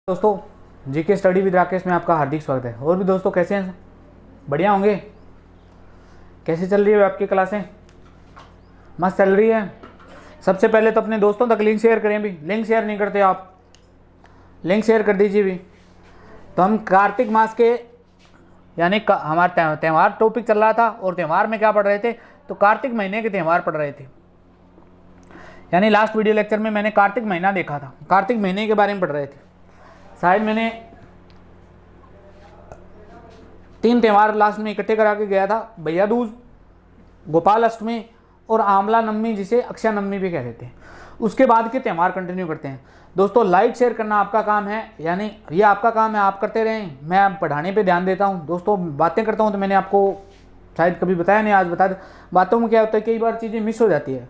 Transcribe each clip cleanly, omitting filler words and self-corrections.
दोस्तों GK study with Rakesh में आपका हार्दिक स्वागत है। और भी दोस्तों कैसे हैं? बढ़िया होंगे। कैसे चल रही है आपकी क्लासें? मस्त चल रही है। सबसे पहले तो अपने दोस्तों तक लिंक शेयर करें। भी लिंक शेयर नहीं करते आप, लिंक शेयर कर दीजिए भी। तो हम कार्तिक मास के यानी हमारा त्यौहार टॉपिक चल रहा था और त्यौहार में क्या पढ़ रहे थे? तो कार्तिक महीने के त्यौहार पढ़ रहे थे। यानी लास्ट वीडियो लेक्चर में मैंने कार्तिक महीना देखा था, कार्तिक महीने के बारे में पढ़ रहे थे। शायद मैंने 3 त्यौहार लास्ट में इकट्ठे करा के गया था, भैया दूज, गोपाल अष्टमी और आंवला नवमी, जिसे अक्षय नवमी भी कह देते हैं। उसके बाद के त्यौहार कंटिन्यू करते हैं। दोस्तों लाइक शेयर करना आपका काम है, यानी ये आपका काम है, आप करते रहें। मैं पढ़ाने पे ध्यान देता हूँ दोस्तों, बातें करता हूँ। तो मैंने आपको शायद कभी बताया नहीं, आज बता दें। बातों में क्या होता है, कई बार चीज़ें मिस हो जाती है।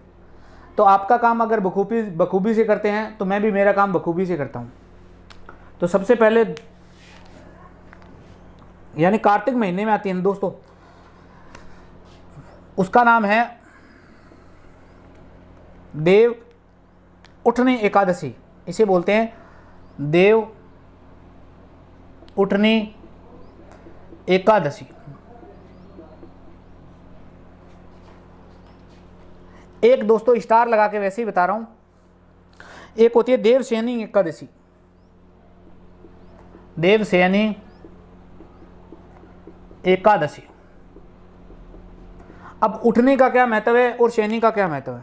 तो आपका काम अगर बखूबी से करते हैं तो मैं भी मेरा काम बखूबी से करता हूँ। तो सबसे पहले यानी कार्तिक महीने में आती है दोस्तों, उसका नाम है देव उठनी एकादशी। इसे बोलते हैं देव उठनी एकादशी। एक दोस्तों स्टार लगा के वैसे ही बता रहा हूं, एक होती है देवशयनी एकादशी। देवशयनी एकादशी। अब उठने का क्या महत्व है और शयनी का क्या महत्व है?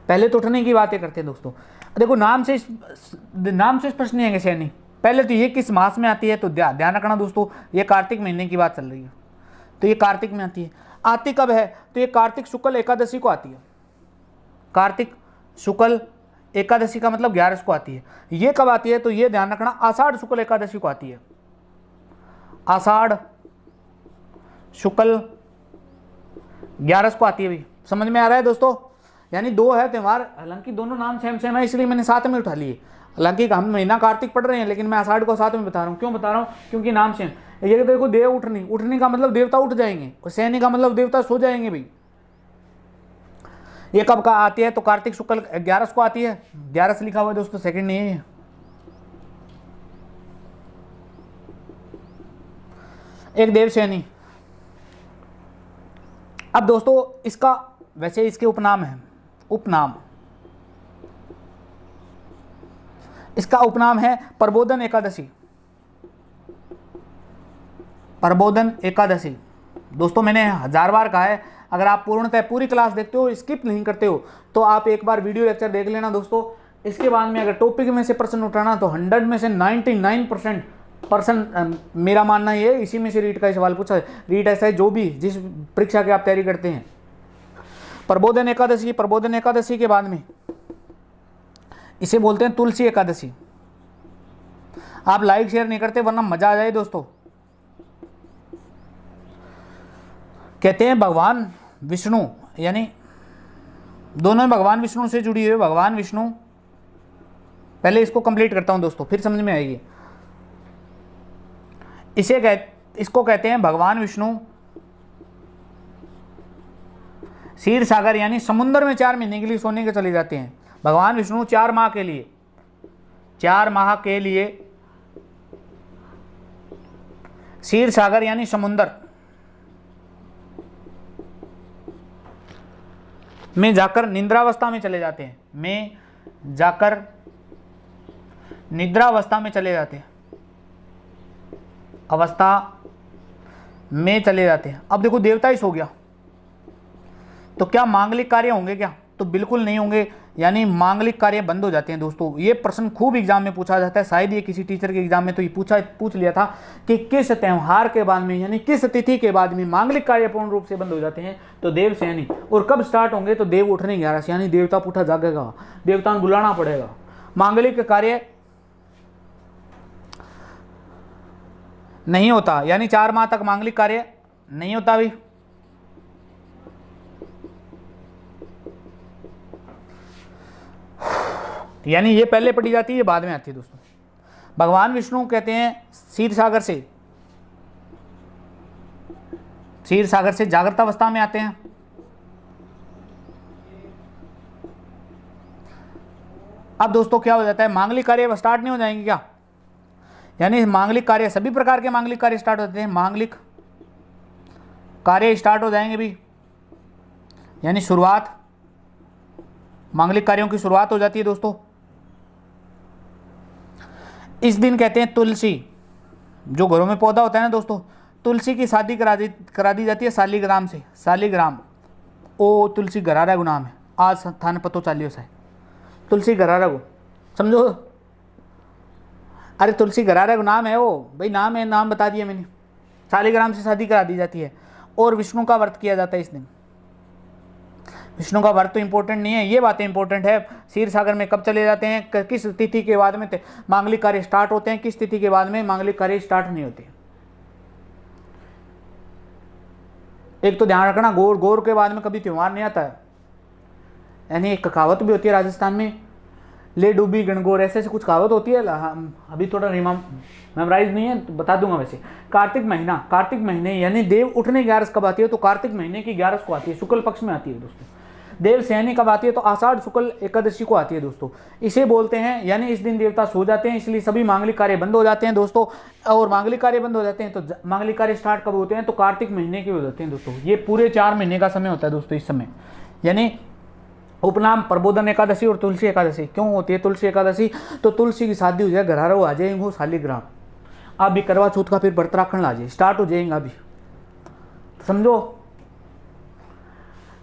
पहले तो उठने की बातें करते हैं दोस्तों। देखो नाम से स्पष्ट नहीं है कि शयनी। पहले तो ये किस मास में आती है, तो ध्यान रखना दोस्तों, ये कार्तिक महीने की बात चल रही है। तो ये कार्तिक में आती है। आती कब है? तो ये कार्तिक शुक्ल एकादशी को आती है। कार्तिक शुक्ल एकादशी का मतलब 11 को आती है। ये कब आती है? तो ये ध्यान रखना, आषाढ़ शुक्ल एकादशी को आती है। आषाढ़ शुक्ल 11 को आती है। भी समझ में आ रहा है दोस्तों? यानी 2 है त्यौहार, हालांकि दोनों नाम सेम है, इसलिए मैंने साथ में उठा लिए। हालांकि हम महीना कार्तिक पढ़ रहे हैं, लेकिन मैं आषाढ़ को साथ में बता रहा हूँ। क्यों बता रहा हूँ? क्योंकि नाम सेम। ये देखो देव उठनी, उठनी का मतलब देवता उठ जाएंगे, और शयनी का मतलब देवता सो जाएंगे भाई। ये कब का आती है? तो कार्तिक शुक्ल 11 को आती है। 11 लिखा हुआ है दोस्तों, सेकंड नहीं है। एक देवशयनी। अब दोस्तों इसका वैसे इसके उपनाम है, उपनाम। इसका उपनाम है प्रबोधन एकादशी। प्रबोधन एकादशी दोस्तों मैंने 1000 बार कहा है, अगर आप पूर्णतः पूरी क्लास देखते हो, स्किप नहीं करते हो, तो आप एक बार वीडियो लेक्चर देख लेना दोस्तों। इसके बाद में अगर टॉपिक में से प्रश्न उठाना, तो 100 में से 99% मेरा मानना ये है, इसी में से रीट का सवाल पूछा है। रीट ऐसा है जो भी जिस परीक्षा की आप तैयारी करते हैं। प्रबोधन एकादशी, प्रबोधन एकादशी के बाद में इसे बोलते हैं तुलसी एकादशी। आप लाइक शेयर नहीं करते वरना मजा आ जाए दोस्तों। कहते हैं भगवान विष्णु, यानी दोनों भगवान विष्णु से जुड़ी हुई, भगवान विष्णु। पहले इसको कंप्लीट करता हूं दोस्तों, फिर समझ में आएगी। इसको कहते हैं भगवान विष्णु क्षीर सागर, यानी समुद्र में 4 महीने के लिए सोने के चले जाते हैं। भगवान विष्णु 4 माह के लिए क्षीर सागर यानी समुद्र में जाकर निद्रावस्था में चले जाते हैं। निद्रावस्था में चले जाते हैं, अवस्था में चले जाते हैं। अब देखो देवता ही सो गया, तो क्या मांगलिक कार्य होंगे क्या? तो बिल्कुल नहीं होंगे, यानी मांगलिक कार्य बंद हो जाते हैं दोस्तों। ये प्रश्न खूब एग्जाम में पूछा जाता है, शायद ये किसी टीचर के एग्जाम में तो ये पूछ लिया था कि किस त्यौहार के बाद में, यानी किस तिथि के बाद में मांगलिक कार्य पूर्ण रूप से बंद हो जाते हैं? तो देवशयनी। और कब स्टार्ट होंगे? तो देव उठने 11, यानी देवता पुठा जागेगा, देवता बुलाना पड़ेगा। मांगलिक कार्य नहीं होता, यानी 4 माह तक मांगलिक कार्य नहीं होता भी। यानी ये पहले पढ़ी जाती है, ये बाद में आती है दोस्तों। भगवान विष्णु कहते हैं क्षीर सागर से जागृत अवस्था में आते हैं। अब दोस्तों क्या हो जाता है, मांगलिक कार्य स्टार्ट नहीं हो जाएंगे क्या? यानी मांगलिक कार्य, सभी प्रकार के मांगलिक कार्य स्टार्ट होते हैं, मांगलिक कार्य स्टार्ट हो जाएंगे भी, यानी शुरुआत, मांगलिक कार्यों की शुरुआत हो जाती है दोस्तों। इस दिन कहते हैं तुलसी, जो घरों में पौधा होता है ना दोस्तों, तुलसी की शादी करा दी जाती है शालीग्राम से। शालीग्राम ओ तुलसी गरारा को नाम है, आज थाने पतो चालियो से तुलसी गरारा को समझो। अरे तुलसी गरारा को नाम है वो, भाई नाम है, नाम बता दिया मैंने। शालीग्राम से शादी करा दी जाती है और विष्णु का व्रत किया जाता है इस दिन। विष्णु का व्रत तो इंपॉर्टेंट नहीं है, ये बातें इंपॉर्टेंट है। क्षीर सागर में कब चले जाते हैं, किस तिथि के बाद में मांगलिक कार्य स्टार्ट होते हैं, किस तिथि के बाद में मांगलिक कार्य स्टार्ट नहीं होते। एक तो ध्यान रखना, गौर गौर के बाद में कभी त्योहार नहीं आता है। यानी एक कहावत भी होती है राजस्थान में, ले डूबी गणगौर, ऐसे ऐसे कुछ कहावत होती है। अभी थोड़ा मेमोराइज नहीं है तो बता दूंगा। वैसे कार्तिक महीना, कार्तिक महीने यानी देव उठने 11 कब आती है, तो कार्तिक महीने की 11 को आती है, शुक्ल पक्ष में आती है दोस्तों। देव सैनी कब आती है, तो आषाढ़ शुक्ल एकादशी को आती है दोस्तों। इसे बोलते हैं, यानी इस दिन देवता सो जाते हैं, इसलिए सभी मांगलिक कार्य बंद हो जाते हैं दोस्तों। और मांगलिक कार्य बंद हो जाते हैं तो मांगलिक कार्य स्टार्ट कब होते हैं, तो कार्तिक महीने के हो जाते हैं दोस्तों। ये पूरे 4 महीने का समय होता है दोस्तों इस समय। यानी उपनाम प्रबोधन एकादशी और तुलसी एकादशी क्यों होती है। तुलसी एकादशी तो तुलसी की शादी हो जाए, घरारो आ जाएंगे शालीग्राम, आप भी करवा चौथ का फिर व्रत रखने ला जाए, स्टार्ट हो जाएंगे अभी, समझो।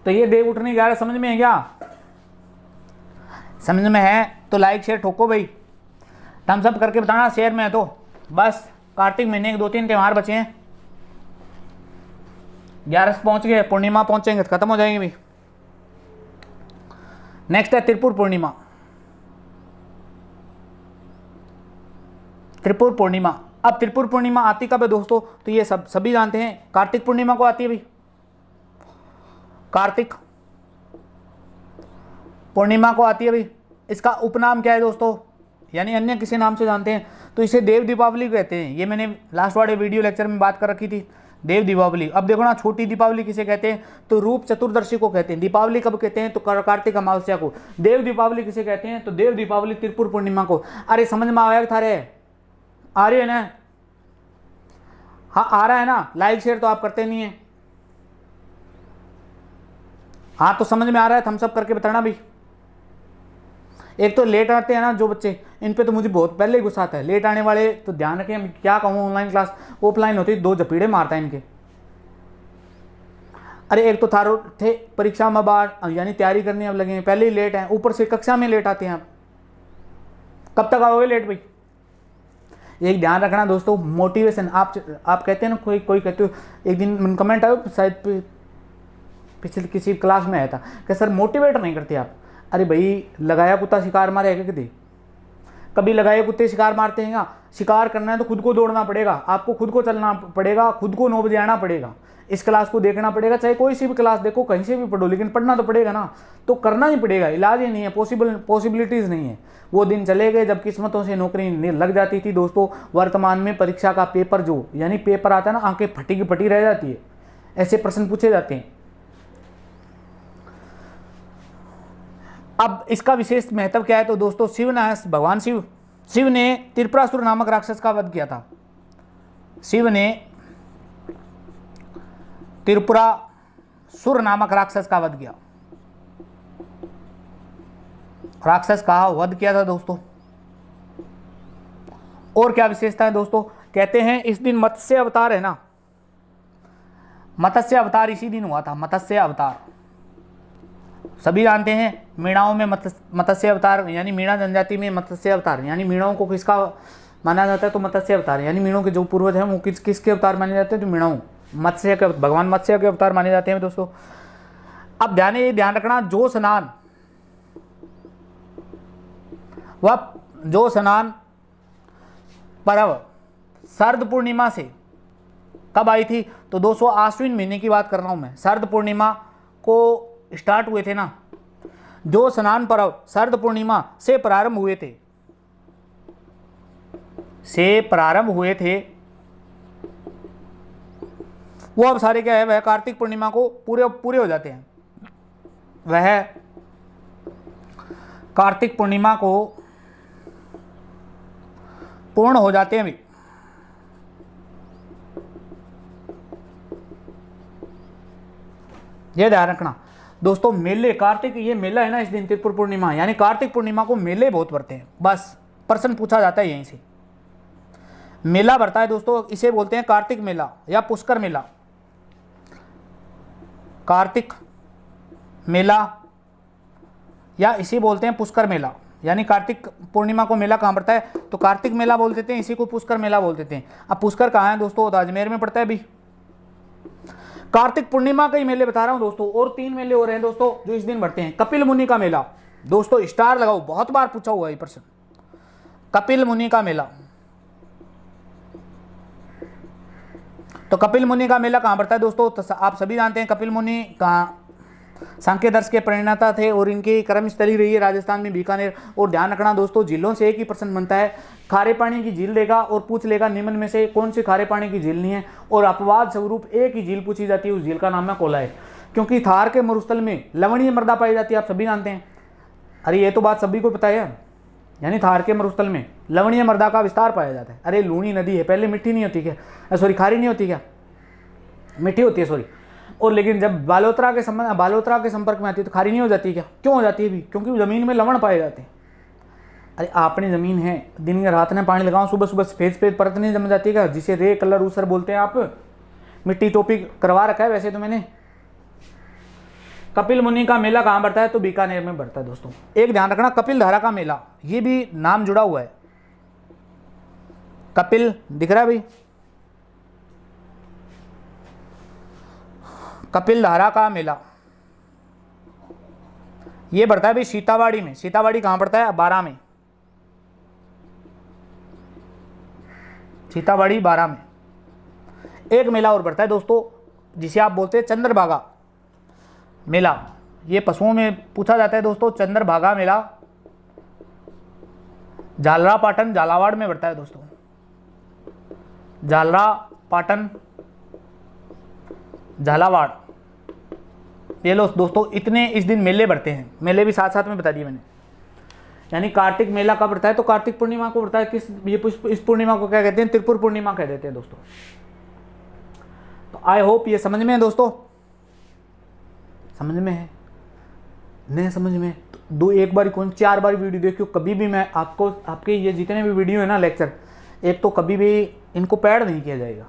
तो ये देव उठने 11 समझ में है क्या, समझ में है तो लाइक शेयर ठोको भाई, थम्स अप करके बताना शेयर में है तो। बस कार्तिक महीने के 2-3 त्यौहार बचे हैं, 11 पहुंच गए, पूर्णिमा पहुंचेंगे तो खत्म हो जाएंगे भी। नेक्स्ट है त्रिपुर पूर्णिमा। त्रिपुर पूर्णिमा, अब त्रिपुर पूर्णिमा आती कब है दोस्तों, तो ये सभी जानते हैं, कार्तिक पूर्णिमा को आती है भाई। कार्तिक पूर्णिमा को आती है भाई। इसका उपनाम क्या है दोस्तों, यानी अन्य किसी नाम से जानते हैं तो इसे देव दीपावली कहते हैं। ये मैंने लास्ट वाले वीडियो लेक्चर में बात कर रखी थी, देव दीपावली। अब देखो ना, छोटी दीपावली किसे कहते हैं, तो रूप चतुर्दशी को कहते हैं। दीपावली कब कहते हैं, तो कार्तिक अमावस्या को। देव दीपावली किसे कहते हैं, तो देव दीपावली त्रिपुर पूर्णिमा को। अरे समझ में आया था रे, आ रही है ना, हाँ आ रहा है ना, लाइक शेयर तो आप करते नहीं है। हाँ तो समझ में आ रहा है, थम्स अप करके बताना भाई। एक तो लेट आते हैं ना जो बच्चे, इन पे तो मुझे बहुत पहले ही गुस्सा आता है। लेट आने वाले तो ध्यान रखें, क्या कहूँ, ऑनलाइन क्लास ऑफलाइन होती, 2 झपीड़े मारता है इनके। अरे एक तो थारो थे परीक्षा में बाहर, यानी तैयारी करने अब लगे हैं, पहले ही लेट हैं, ऊपर से कक्षा में लेट आते हैं आप। कब तक आओगे लेट भाई। एक ध्यान रखना दोस्तों, मोटिवेशन, आप कहते हैं ना, कोई कहते हो, एक दिन कमेंट आयो शायद पिछले किसी क्लास में आया था कि सर मोटिवेट नहीं करते आप। अरे भाई लगाया कुत्ता शिकार मारे है क्या, कभी लगाए कुत्ते शिकार मारते हैं क्या। शिकार करना है तो खुद को दौड़ना पड़ेगा, आपको खुद को चलना पड़ेगा, खुद को 9 बजे आना पड़ेगा, इस क्लास को देखना पड़ेगा। चाहे कोई सी भी क्लास देखो, कहीं से भी पढ़ो, लेकिन पढ़ना तो पड़ेगा ना, तो करना ही पड़ेगा, इलाज ही नहीं है, पॉसिबिलिटीज़ नहीं है। वो दिन चले गए जब किस्मतों से नौकरी लग जाती थी दोस्तों। वर्तमान में परीक्षा का पेपर जो यानी पेपर आता है ना, आंखें फटी की फटी रह जाती है, ऐसे प्रश्न पूछे जाते हैं। अब इसका विशेष महत्व क्या है, तो दोस्तों भगवान शिव ने त्रिपुरासुर नामक राक्षस का वध किया था। शिव ने त्रिपुरासुर नामक राक्षस का वध किया, राक्षस का वध किया था दोस्तों। और क्या विशेषता है दोस्तों, कहते हैं इस दिन मत्स्य अवतार है ना, मत्स्य अवतार इसी दिन हुआ था, मत्स्य अवतार सभी जानते हैं। मीणाओं में मत्स्य अवतार, यानी मीणा जनजाति में मत्स्य अवतार, यानी मीणाओं को किसका माना जाता है, तो मत्स्य अवतार, यानी मीणों के जो पूर्वज हैं वो किसके अवतार माने जाते हैं, तो मीणाओं, मत्स्य के, भगवान मत्स्य के अवतार माने जाते हैं दोस्तों। अब ध्यान रखना, जो स्नान पर्व शरद पूर्णिमा से कब आई थी, तो दोस्तों आश्विन महीने की बात कर रहा हूं मैं। शरद पूर्णिमा को स्टार्ट हुए थे ना, जो स्नान पर्व शरद पूर्णिमा से प्रारंभ हुए थे, वो अब सारे क्या है, वह कार्तिक पूर्णिमा को पूरे हो जाते हैं। वह कार्तिक पूर्णिमा को पूर्ण हो जाते हैं अभी। ये ध्यान रखना दोस्तों। मेले कार्तिक, ये मेला है ना इस दिन त्रिपुर पूर्णिमा, यानी कार्तिक पूर्णिमा को मेले बहुत बढ़ते हैं। बस प्रश्न पूछा जाता है यहीं से, मेला बढ़ता है दोस्तों, इसे बोलते हैं कार्तिक मेला या पुष्कर मेला। कार्तिक मेला या इसे बोलते हैं पुष्कर मेला, यानी कार्तिक पूर्णिमा को मेला कहाँ पड़ता है, तो कार्तिक मेला बोल देते हैं, इसी को पुष्कर मेला बोल देते हैं। अब पुष्कर कहाँ है दोस्तों, तो अजमेर में पड़ता है। अभी कार्तिक पूर्णिमा के ही मेले बता रहा हूँ दोस्तों, और 3 मेले हो रहे हैं दोस्तों जो इस दिन बढ़ते हैं। कपिल मुनि का मेला दोस्तों, स्टार लगाओ, बहुत बार पूछा हुआ है ये प्रश्न। कपिल मुनि का मेला, तो कपिल मुनि का मेला कहाँ पड़ता है दोस्तों, तो आप सभी जानते हैं कपिल मुनि कहाँ सांख्य दर्श के प्रणेता थे और इनकी कर्मस्थली रही है राजस्थान में बीकानेर। और ध्यान रखना दोस्तों, झीलों से एक ही प्रश्न बनता है, खारे पानी की झील देगा और पूछ लेगा निम्न में से कौन सी खारे पानी की झील नहीं है, और अपवाद स्वरूप एक ही झील पूछी जाती है, उस झील का नाम है कोलाई, क्योंकि थार के मरुस्थल में लवणीय मृदा पाई जाती है, आप सभी जानते हैं। अरे ये तो बात सभी को पता है, यानी थार के मरुस्थल में लवणीय मृदा का विस्तार पाया जाता है। अरे लूणी नदी है, पहले मिट्टी नहीं होती क्या, सॉरी खारी नहीं होती क्या, मिट्टी होती है सॉरी, और लेकिन जब बालोतरा के संपर्क में आती है तो खारी नहीं हो जाती क्या, क्यों हो जाती है भी, क्योंकि जमीन में लवण पाए जाते हैं। अरे अपनी ज़मीन है, दिन या रात में पानी लगाओ, सुबह सुबह सफेद परत नहीं जम जाती क्या, जिसे रे कलर ऊसर बोलते हैं। आप मिट्टी टोपी करवा रखा है वैसे तो मैंने। कपिल मुनि का मेला कहाँ बढ़ता है, तो बीकानेर में बढ़ता है दोस्तों। एक ध्यान रखना, कपिल धारा का मेला, ये भी नाम जुड़ा हुआ है। कपिल दिख रहा है भाई, कपिल धारा का मेला ये बढ़ता है भाई सीतावाड़ी में। सीतावाड़ी कहाँ पड़ता है, 12 में, सीतावाड़ी 12 में। एक मेला और बढ़ता है दोस्तों जिसे आप बोलते हैं चंद्रभागा मेला, ये पशुओं में पूछा जाता है दोस्तों। चंद्रभागा मेला झालरा पाटन झालावाड़ में बढ़ता है दोस्तों। झालरा पाटन झालावाड़, ये लो दोस्तों, इतने इस दिन मेले बढ़ते हैं। मेले भी साथ साथ में बता दिए मैंने। यानी कार्तिक मेला कब बढ़ता है, तो कार्तिक पूर्णिमा को बढ़ता है। किस ये इस पूर्णिमा को क्या कहते हैं, त्रिपुर पूर्णिमा कह देते हैं दोस्तों। तो आई होप ये समझ में है दोस्तों, समझ में है, नहीं समझ में तो एक बार कौन 4 बार वीडियो देखियो। कभी भी मैं आपको आपके ये जितने भी वीडियो है ना लेक्चर, एक तो कभी भी इनको पैड नहीं किया जाएगा,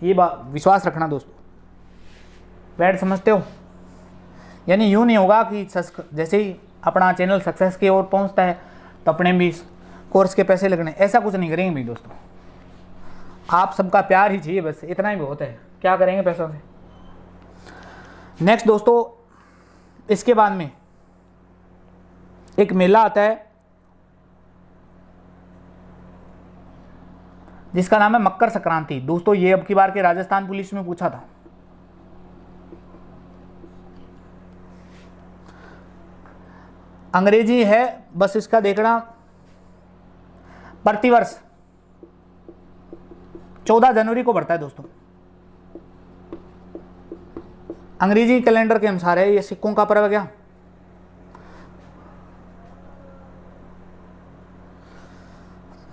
ये बात विश्वास रखना दोस्तों। पैड समझते हो, यानी यूँ नहीं होगा कि जैसे ही अपना चैनल सक्सेस की ओर पहुंचता है तो अपने भी कोर्स के पैसे लगने, ऐसा कुछ नहीं करेंगे भाई दोस्तों। आप सबका प्यार ही चाहिए, बस इतना ही बहुत है, क्या करेंगे पैसों से। नेक्स्ट दोस्तों, इसके बाद में एक मेला आता है जिसका नाम है मकर संक्रांति। दोस्तों ये अब की बार के राजस्थान पुलिस में पूछा था। अंग्रेजी है, बस इसका देखना। प्रतिवर्ष 14 जनवरी को बढ़ता है दोस्तों। अंग्रेजी कैलेंडर के अनुसार है, ये सिक्कों का पर्व क्या।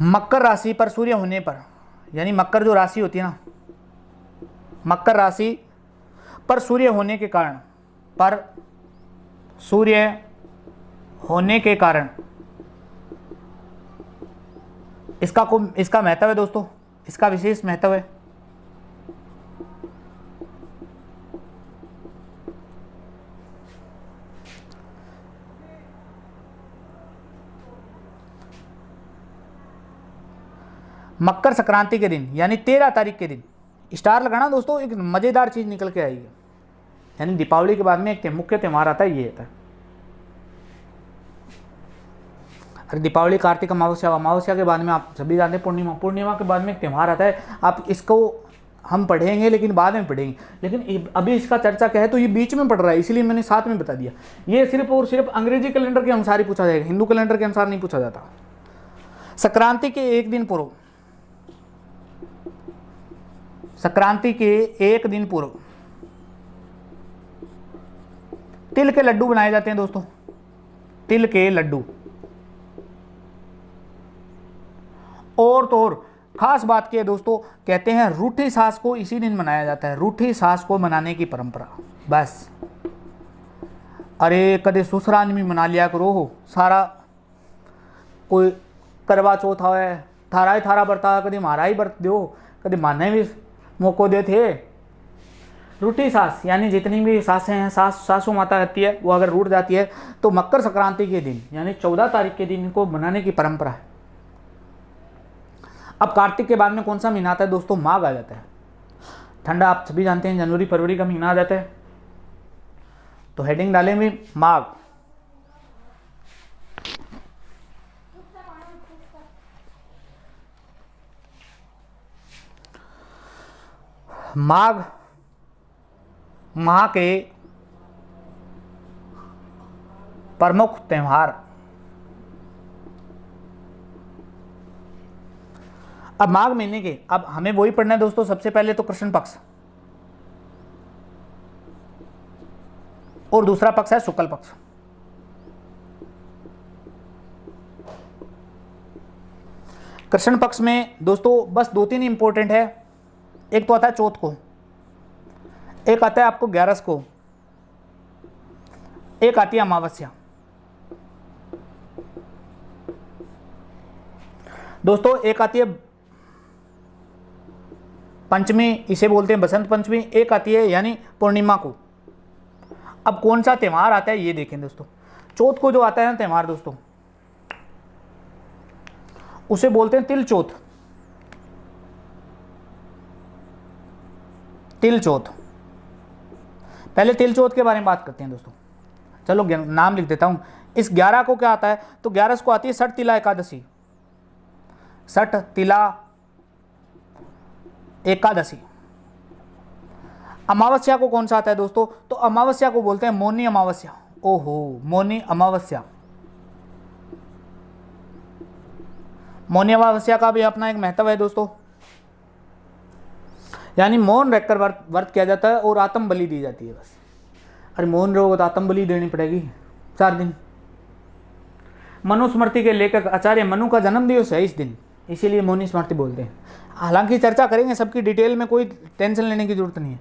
मकर राशि पर सूर्य होने पर, यानी मकर जो राशि होती है ना, मकर राशि पर सूर्य होने के कारण, पर सूर्य होने के कारण इसका महत्व है दोस्तों, इसका विशेष महत्व है। मकर संक्रांति के दिन यानी 13 तारीख के दिन स्टार लगाना दोस्तों, एक मजेदार चीज निकल के आएगी। यानी दीपावली के बाद में एक मुख्य त्यौहार आता है, ये आता है। अरे दीपावली, कार्तिक अमावस्या, अमावस्या के बाद में आप सभी जानते हैं पूर्णिमा, पूर्णिमा के बाद में एक त्यौहार आता है। आप इसको हम पढ़ेंगे लेकिन बाद में पढ़ेंगे, लेकिन अभी इसका चर्चा क्या है तो ये बीच में पढ़ रहा है, इसलिए मैंने साथ में बता दिया। ये सिर्फ और सिर्फ अंग्रेजी कैलेंडर के अनुसार ही पूछा जाएगा, हिंदू कैलेंडर के अनुसार नहीं पूछा जाता। संक्रांति के एक दिन पूर्व, संक्रांति के एक दिन पूर्व तिल के लड्डू बनाए जाते हैं दोस्तों। तिल के लड्डू, और तो और खास बात की है दोस्तों, कहते हैं रूठी सास को इसी दिन मनाया जाता है। रूठी सास को मनाने की परंपरा, बस अरे कदे सुसरान भी मना लिया करो हो सारा, कोई करवा चौथ है थारा ही थारा बरता, कभी मारा ही बरत दो, कभी माने भी मौको दे थे। रूठी सास यानी जितनी भी सासें हैं, सासू माता रहती है, वो अगर रूठ जाती है तो मकर संक्रांति के दिन यानी 14 तारीख के दिन इनको मनाने की परंपरा है। अब कार्तिक के बाद में कौन सा महीना आता है दोस्तों? माघ आ जाता है। ठंडा आप सभी जानते हैं, जनवरी फरवरी का महीना आ जाता है, तो हेडिंग डालेंगे माघ। माघ माह के प्रमुख त्योहार। अब माघ महीने के, अब हमें वही पढ़ना है दोस्तों। सबसे पहले तो कृष्ण पक्ष और दूसरा पक्ष है शुक्ल पक्ष। कृष्ण पक्ष में दोस्तों बस 2-3 इंपॉर्टेंट है। एक तो आता है चौथ को, एक आता है आपको 11 को, एक आती है अमावस्या। दोस्तों एक आती है पंचमी, इसे बोलते हैं बसंत पंचमी, एक आती है यानी पूर्णिमा को। अब कौन सा त्यौहार आता है ये देखें दोस्तों। चौथ को जो आता है ना त्यौहार दोस्तों, उसे बोलते हैं तिल चौथ। तिल चौथ, पहले तिल चौथ के बारे में बात करते हैं दोस्तों। चलो नाम लिख देता हूं। इस 11 को क्या आता है? तो 11 को आती है सठ तिला एकादशी। सठ तिला एकादशी। अमावस्या को कौन सा आता है दोस्तों? तो अमावस्या को बोलते हैं मौनी अमावस्या। ओहो, मौनी अमावस्या। मौनी अमावस्या का भी अपना एक महत्व है दोस्तों, यानी मौन रहकर व्रत किया जाता है और आत्म बलि दी जाती है। बस अरे मौन रहोगे तो आत्म बलि देनी पड़ेगी 4 दिन। मनुस्मृति के लेखक आचार्य मनु का जन्म दिवस है इस दिन, इसीलिए मौनी स्मृति बोलते हैं। हालांकि चर्चा करेंगे सबकी डिटेल में, कोई टेंशन लेने की जरूरत नहीं है।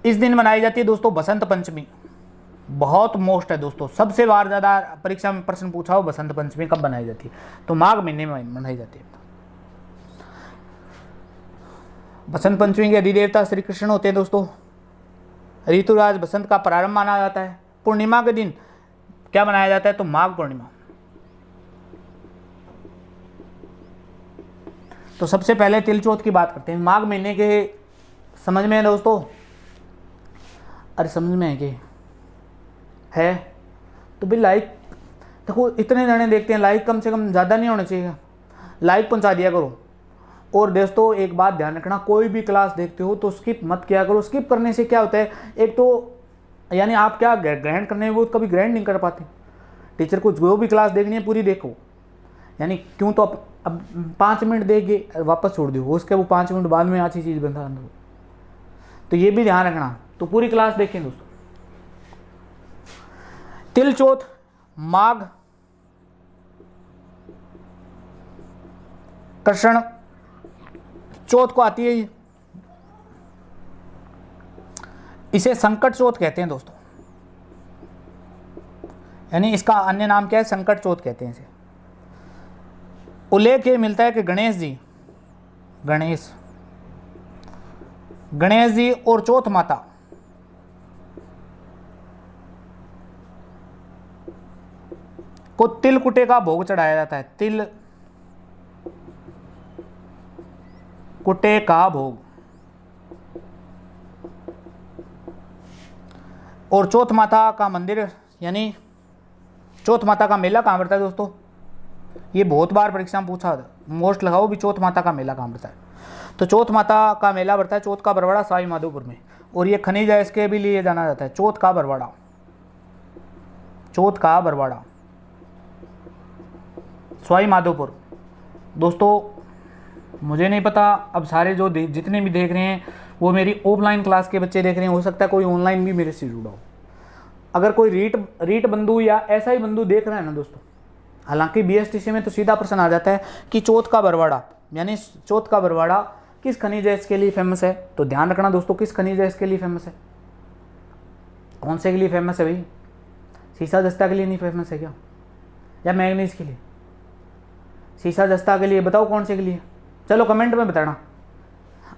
इस दिन मनाई जाती है दोस्तों बसंत पंचमी। बहुत मोस्ट है दोस्तों, सबसे बार ज़्यादा परीक्षा में प्रश्न पूछा हो बसंत पंचमी कब मनाई जाती है, तो माघ महीने में मनाई जाती है। बसंत पंचमी के अधिदेवता श्री कृष्ण होते हैं दोस्तों। ऋतुराज बसंत का प्रारंभ माना जाता है। पूर्णिमा के दिन क्या मनाया जाता है? तो माघ पूर्णिमा। तो सबसे पहले तिल चौथ की बात करते हैं। माघ महीने के समझ में है दोस्तों? अरे समझ में है कि है तो भी लाइक, देखो इतने जने देखते हैं, लाइक कम से कम ज़्यादा नहीं होना चाहिए, लाइक पहुंचा दिया करो। और दोस्तों एक बात ध्यान रखना, कोई भी क्लास देखते हो तो स्किप मत किया करो। स्किप करने से क्या होता है, एक तो यानी आप क्या ग्रहण करने में वो कभी ग्रहण नहीं कर पाते। टीचर को जो भी क्लास देखनी है पूरी देखो, यानी क्यों तो अब 5 मिनट देख के वापस छोड़ दो, उसके वो 5 मिनट बाद में अच्छी चीज़ बता दो, तो ये भी ध्यान रखना। तो पूरी क्लास देखें दोस्तों। तिल चौथ माघ कृष्ण चौथ को आती है, इसे संकट चौथ कहते हैं दोस्तों, यानी इसका अन्य नाम क्या है? संकट चौथ कहते हैं इसे। उल्लेख ये मिलता है कि गणेश जी और चौथ माता को तिल कुटे का भोग चढ़ाया जाता है। तिल कुटे का भोग। और चौथ माता का मंदिर यानी चौथ माता का मेला कहाँ पड़ता है दोस्तों? ये बहुत बार परीक्षा में पूछा, मोस्ट लगाओ भी चौथ माता का मेला कहाँ पड़ता है। तो चौथ माता का मेला बढ़ता है चौथ का बरवाड़ा सवाई माधोपुर में, और ये खनिज है इसके भी लिए जाना जाता है। चौथ का बरवाड़ा सवाई माधोपुर। दोस्तों मुझे नहीं पता, अब सारे जो जितने भी देख रहे हैं वो मेरी ऑफलाइन क्लास के बच्चे देख रहे हैं, हो सकता है कोई ऑनलाइन भी मेरे से जुड़ा हो। अगर कोई रीट बंधु या ऐसा ही बंधु देख रहा है ना दोस्तों, हालांकि BSTC में तो सीधा प्रश्न आ जाता है कि चौथ का बरवाड़ा यानी चौथ का बरवाड़ा किस खनिज है इसके लिए फेमस है। तो ध्यान रखना दोस्तों, किस खनिज है इसके लिए फेमस है? कौन से के लिए फेमस है भाई? शीशा जस्ता के लिए नहीं फेमस है क्या, या मैग्नीज के लिए? शीशा जस्ता के लिए बताओ कौन से के लिए? चलो कमेंट में बताना,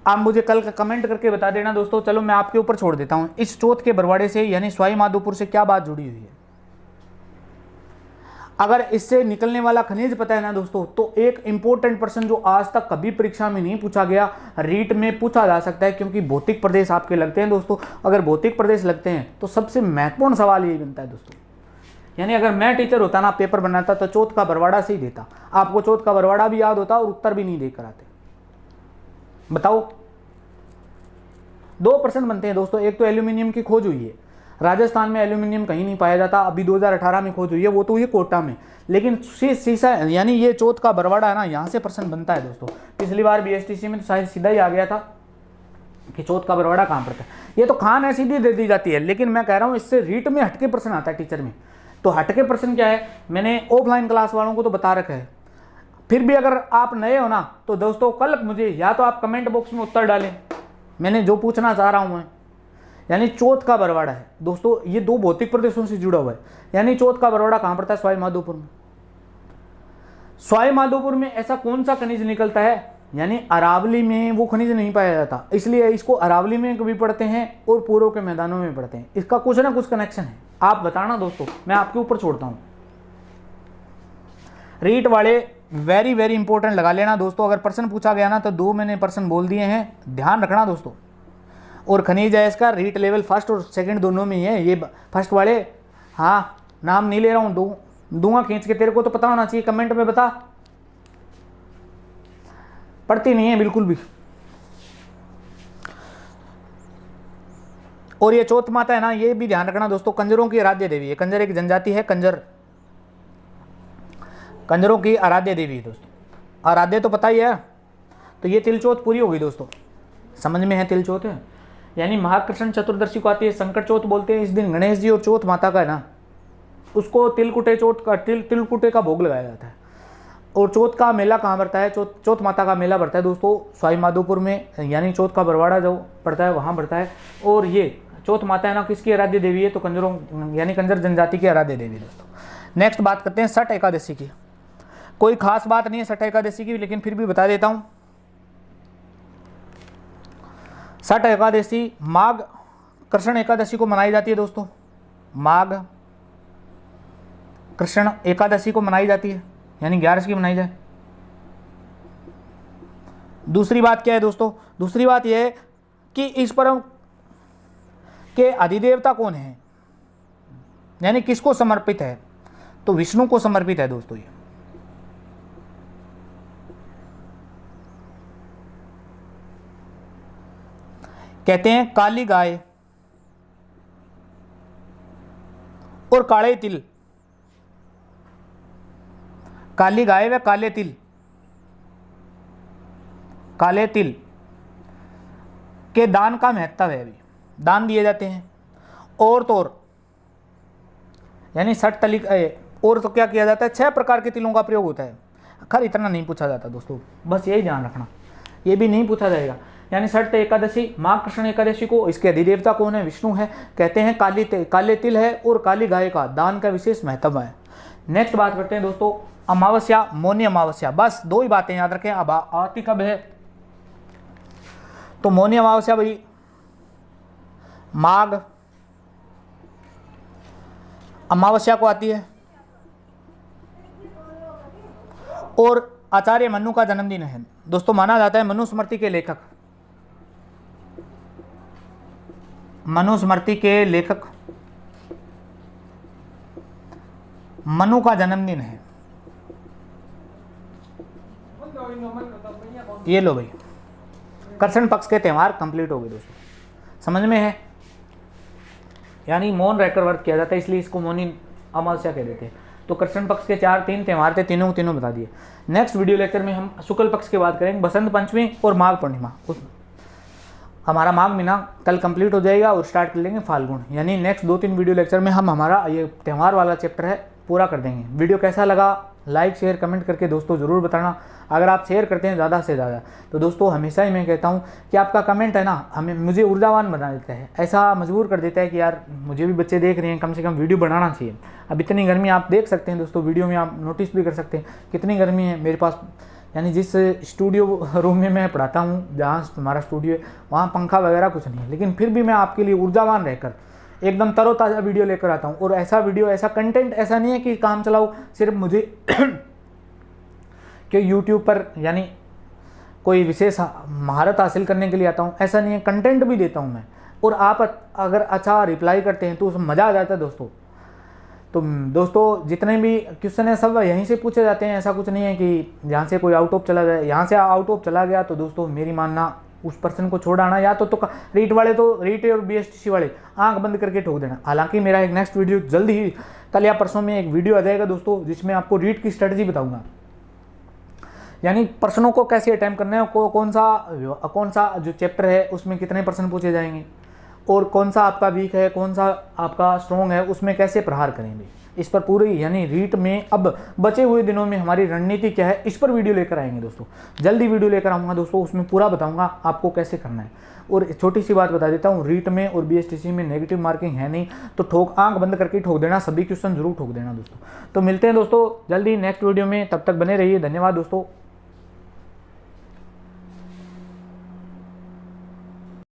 आप मुझे कल का कमेंट करके बता देना दोस्तों। चलो मैं आपके ऊपर छोड़ देता हूँ, इस चौथ के बरवाड़े से यानी सवाई माधोपुर से क्या बात जुड़ी हुई है। अगर इससे निकलने वाला खनिज पता है ना दोस्तों, तो एक इंपॉर्टेंट प्रश्न जो आज तक कभी परीक्षा में नहीं पूछा गया, रीट में पूछा जा सकता है, क्योंकि भौतिक प्रदेश आपके लगते हैं दोस्तों। अगर भौतिक प्रदेश लगते हैं तो सबसे महत्वपूर्ण सवाल यही बनता है दोस्तों। यानी अगर मैं टीचर होता ना, पेपर बनाता, तो चौथ का बरवाड़ा से ही देता। आपको चौथ का बरवाड़ा भी याद होता और उत्तर भी नहीं देकर आते। बताओ, 2 प्रश्न बनते हैं दोस्तों। एक तो एल्यूमिनियम की खोज हुई है, राजस्थान में एल्यूमिनियम कहीं नहीं पाया जाता, अभी 2018 में खोज हुई है, वो तो हुई कोटा में। लेकिन शीशा यानी ये चौथ का बरवाड़ा है ना, यहाँ से प्रश्न बनता है दोस्तों। पिछली बार BSTC में तो शायद सीधा ही आ गया था कि चौथ का बरवाड़ा कहाँ पड़ता है। ये तो खान ऐसी भी दे दी जाती है, लेकिन मैं कह रहा हूँ इससे रीट में हटके प्रश्न आता है टीचर में। तो हटके प्रश्न क्या है, मैंने ऑफलाइन क्लास वालों को तो बता रखा है। फिर भी अगर आप नए हो ना, तो दोस्तों कल मुझे या तो आप कमेंट बॉक्स में उत्तर डालें, मैंने जो पूछना चाह रहा हूँ मैं, यानी चौथ का बरवाड़ा है दोस्तों, ये 2 भौतिक प्रदेशों से जुड़ा हुआ है। यानी चौथ का बरवाड़ा कहाँ पड़ता है? सवाई माधोपुर में। सवाई माधोपुर में ऐसा कौन सा खनिज निकलता है, यानी अरावली में वो खनिज नहीं पाया जाता, इसलिए इसको अरावली में भी पढ़ते हैं और पूर्व के मैदानों में पढ़ते हैं। इसका कुछ ना कुछ कनेक्शन है, आप बताना दोस्तों, मैं आपके ऊपर छोड़ता हूँ। रीट वाले वेरी वेरी इंपॉर्टेंट लगा लेना दोस्तों। अगर प्रश्न पूछा गया ना, तो 2 मैंने प्रश्न बोल दिए हैं, ध्यान रखना दोस्तों। और खनिज है इसका रीट लेवल फर्स्ट और सेकंड दोनों में ही है। ये फर्स्ट वाले, हाँ नाम नहीं ले रहा हूँ, दूंगा खींच के, तेरे को तो पता होना चाहिए, कमेंट में बता। पढ़ती नहीं है बिल्कुल भी। और ये चौथ माता है ना, ये भी ध्यान रखना दोस्तों, कंजरों की आराध्य देवी है। कंजर एक जनजाति है, कंजरों की आराध्य देवी है दोस्तों। आराध्य तो पता ही है। तो ये तिलचौथ पूरी हो गई दोस्तों, समझ में है तिलचौथ है, यानी महाकृष्ण चतुर्दशी को आती है, संकट चौथ बोलते हैं। इस दिन गणेश जी और चौथ माता का है ना, उसको तिलकुटे चौथ का तिलकुटे का भोग लगाया जाता है। और चौथ का मेला कहाँ बढ़ता है? चौथ माता का मेला बढ़ता है दोस्तों सवाई माधोपुर में, यानी चौथ का बरवाड़ा जो पड़ता है वहाँ बढ़ता है। और ये चौथ माता है ना, किसकी आराध्य देवी है? तो कंजरों यानी कंजर जनजाति की आराध्य देवी दोस्तों। नेक्स्ट बात करते हैं छठ एकादशी की। कोई खास बात नहीं है छठ एकादशी की, लेकिन फिर भी बता देता हूँ। छठ एकादशी माघ कृष्ण एकादशी को मनाई जाती है दोस्तों। माघ कृष्ण एकादशी को मनाई जाती है, यानी 11 की मनाई जाए। दूसरी बात क्या है दोस्तों? दूसरी बात यह है कि इस पर्व के अधिदेवता कौन है, यानी किसको समर्पित है? तो विष्णु को समर्पित है दोस्तों। ये कहते हैं काली गाय और काले तिल, काली गाय व काले तिल, काले तिल के दान का महत्व है। अभी दान दिए जाते हैं। और तो और यानी 60 तली और तो क्या किया जाता है? 6 प्रकार के तिलों का प्रयोग होता है। खैर इतना नहीं पूछा जाता दोस्तों, बस यही ध्यान रखना, ये भी नहीं पूछा जाएगा। यानी छठ एकादशी माघ कृष्ण एकादशी को, इसके अधिदेवता कौन है? विष्णु है। कहते हैं काले तिल है और काली गाय का दान का विशेष महत्व है। नेक्स्ट बात करते हैं दोस्तों अमावस्या, मौनी अमावस्या। बस 2 ही बातें याद रखें। अब आती कब है? तो मौनी अमावस्या भाई माघ अमावस्या को आती है और आचार्य मनु का जन्मदिन है दोस्तों। माना जाता है मनुस्मृति के लेखक, मनुस्मृति के लेखक मनु का जन्मदिन है। ये लो भाई, कृष्ण पक्ष के त्यौहार कंप्लीट हो गए दोस्तों, समझ में है? यानी मौन रहकर व्रत किया जाता है, इसलिए इसको मौनी अमावस्या कह देते हैं। तो कृष्ण पक्ष के 3 त्यौहार थे, तीनों बता दिए। नेक्स्ट वीडियो लेक्चर में हम शुक्ल पक्ष की बात करेंगे, बसंत पंचमी और माघ पूर्णिमा। हमारा माघ महीना कल कंप्लीट हो जाएगा और स्टार्ट कर लेंगे फाल्गुन। यानी नेक्स्ट 2-3 वीडियो लेक्चर में हम हमारा ये त्यौहार वाला चैप्टर है पूरा कर देंगे। वीडियो कैसा लगा लाइक शेयर कमेंट करके दोस्तों ज़रूर बताना। अगर आप शेयर करते हैं ज़्यादा से ज़्यादा तो दोस्तों हमेशा ही मैं कहता हूँ कि आपका कमेंट है ना मुझे ऊर्जावान बना देता है, ऐसा मजबूर कर देता है कि यार मुझे भी बच्चे देख रहे हैं, कम से कम वीडियो बनाना चाहिए। अब इतनी गर्मी आप देख सकते हैं दोस्तों, वीडियो में आप नोटिस भी कर सकते हैं कितनी गर्मी है मेरे पास। यानी जिस स्टूडियो रूम में मैं पढ़ाता हूँ, जहाँ हमारा स्टूडियो है, वहाँ पंखा वगैरह कुछ नहीं है, लेकिन फिर भी मैं आपके लिए ऊर्जावान रहकर एकदम तरोताज़ा वीडियो लेकर आता हूँ। और ऐसा वीडियो, ऐसा कंटेंट, ऐसा नहीं है कि काम चलाओ सिर्फ मुझे कि यूट्यूब पर यानी कोई विशेष महारत हासिल करने के लिए आता हूँ, ऐसा नहीं है। कंटेंट भी देता हूँ मैं, और आप अगर अच्छा रिप्लाई करते हैं तो उसमें मज़ा आ जाता है दोस्तों। तो दोस्तों जितने भी क्वेश्चन है सब यहीं से पूछे जाते हैं, ऐसा कुछ नहीं है कि यहाँ से कोई आउट ऑफ चला जाए। यहाँ से आउट ऑफ चला गया तो दोस्तों मेरी मानना उस पर्सन को छोड़ आना, या तो रीट वाले तो रीट और BSTC वाले आंख बंद करके ठोक देना। हालांकि मेरा एक नेक्स्ट वीडियो जल्द ही कल या परसों में एक वीडियो आ जाएगा दोस्तों, जिसमें आपको रीट की स्ट्रेटजी बताऊंगा, यानी प्रश्नों को कैसे अटैम्प्ट करना है, कौन सा जो चैप्टर है उसमें कितने प्रश्न पूछे जाएंगे, और कौन सा आपका वीक है कौन सा आपका स्ट्रॉन्ग है, उसमें कैसे प्रहार करेंगे। इस पर पूरी यानी रीट में अब बचे हुए दिनों में हमारी रणनीति क्या है, इस पर वीडियो लेकर आएंगे दोस्तों। जल्दी वीडियो लेकर आऊँगा दोस्तों, उसमें पूरा बताऊँगा आपको कैसे करना है। और छोटी सी बात बता देता हूँ, रीट में और BSTC में नेगेटिव मार्किंग है नहीं, तो आंख बंद करके ठोक देना, सभी क्वेश्चन जरूर ठोक देना दोस्तों। तो मिलते हैं दोस्तों जल्दी नेक्स्ट वीडियो में, तब तक बने रहिए। धन्यवाद दोस्तों।